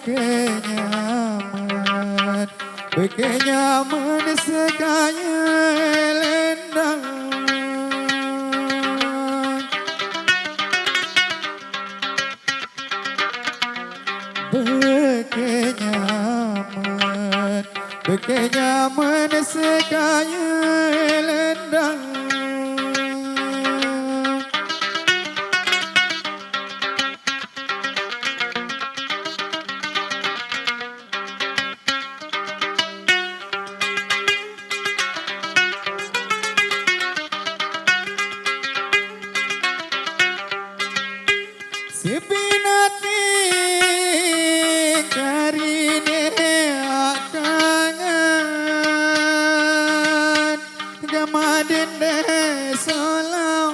Bekenyaman, bekenyaman sekaya lendang. Bekenyaman, bekenyaman sekaya lendang. Sepinati karine akangan gamaden desolau.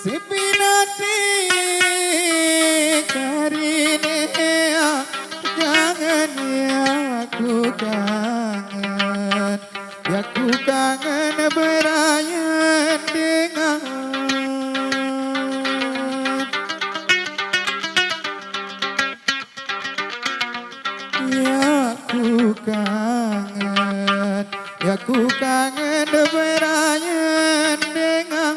Sepinati karine akangan aku kangen, ya ku kangen berayan dengan. Ya ku kangen, ya ku kangen berayan dengan.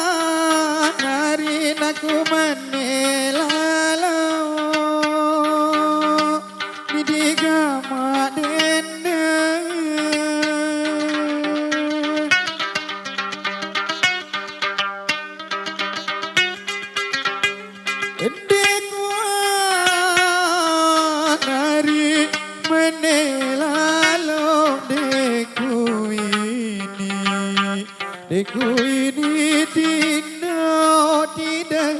Nendikuan hari naku menelalau Midiga madenda Nendikuan hari menelalau deku ini tidak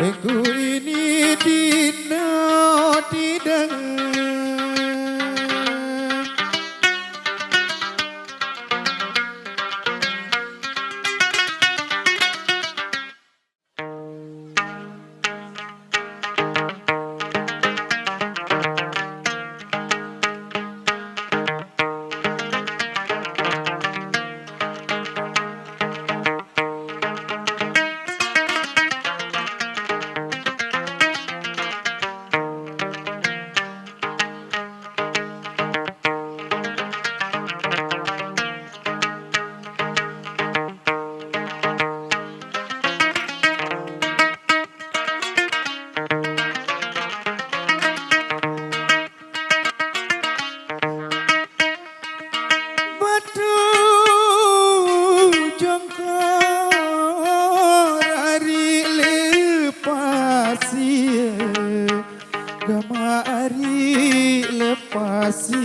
Deku ini tidak Gama ari lepasi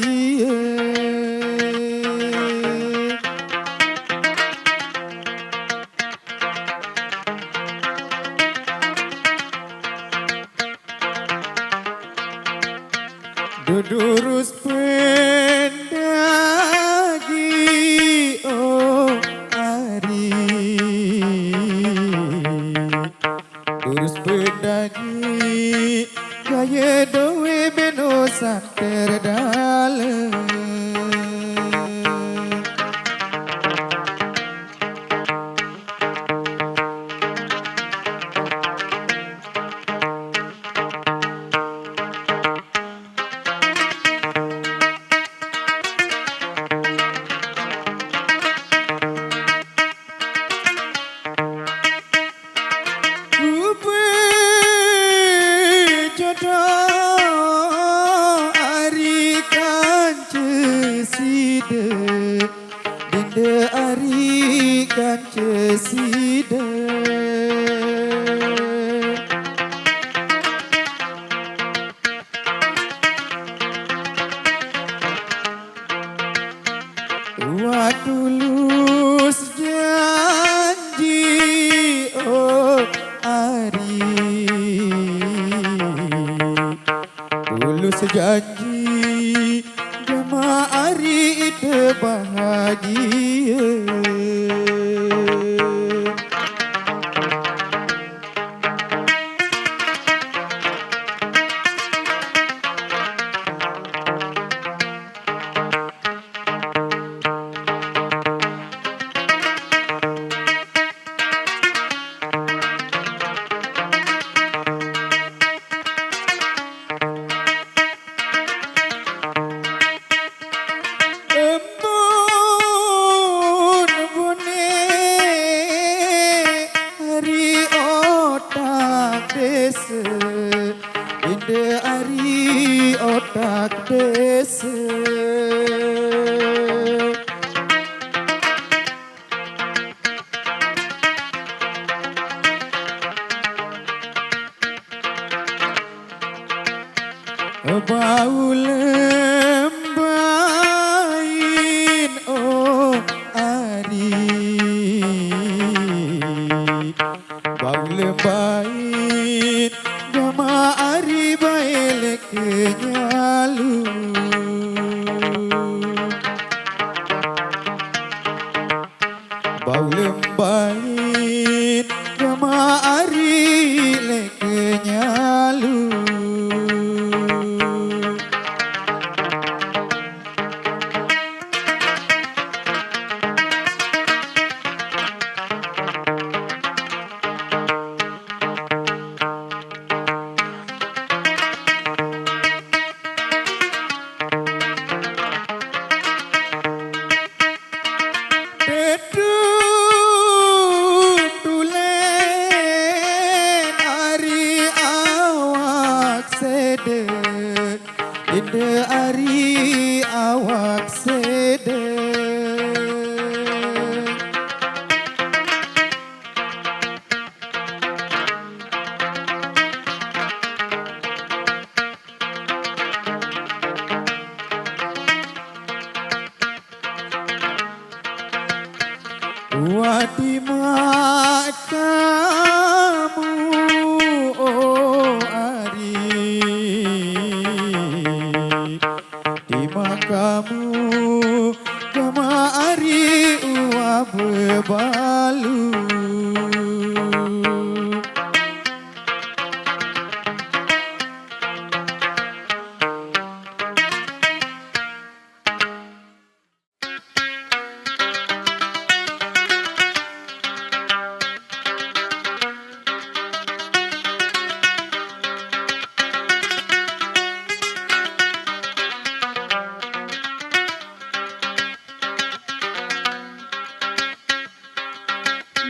Dudurus pendagi oh ari Durus pendagi Gaya doe benosan terdale Dinda ari kan cesida Wa tulus janji oh janji Gama hari itu bahagia. Inde ari otak desa bau lembain oh ari bau lembain gama ari bailek nyalu bau lembain gama ari lek nyalu Inde ari awak sedek wadi mak kamu oh ari di makamu gama ari uap bebalu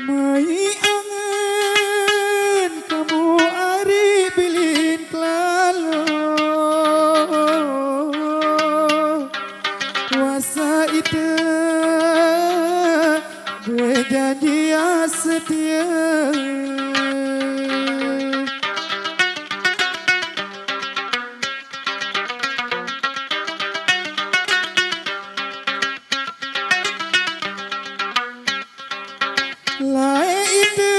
mai angen kamu ari bilin klalo puasa itu berjanji setia Lai itu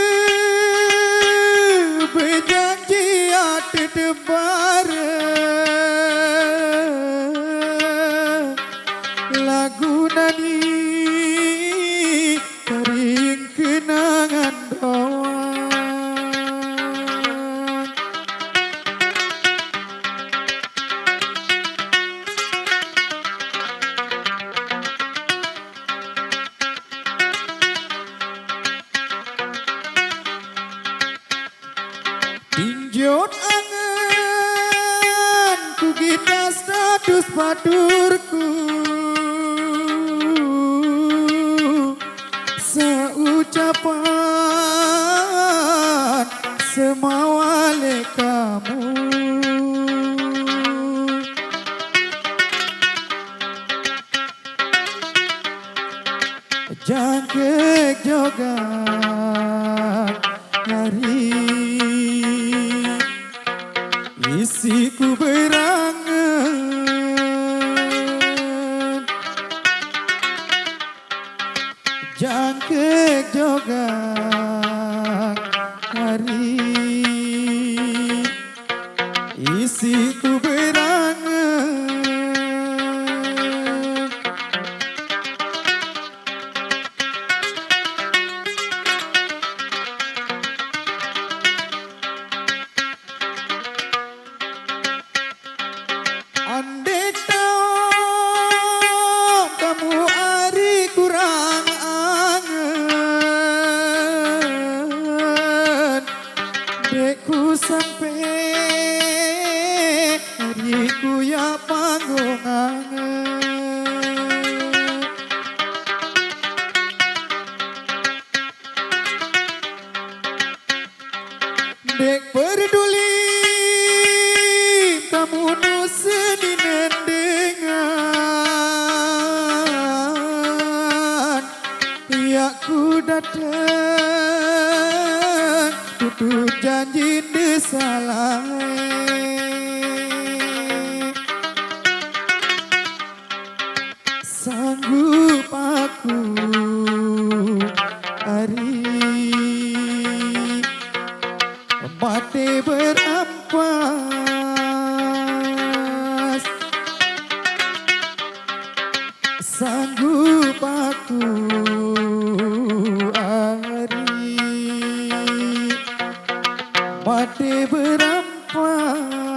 berjanji ada debar lagu nani kering kenangan doang Tinjot angan ku kita status baturku seucapan semawale kamu jangkek jogat hari isiku berangan jangkek jogat hari isiku berangan Aku datang tutup janji desalah, sanggup aku hari mati berampas, sanggup aku hari mati berampas.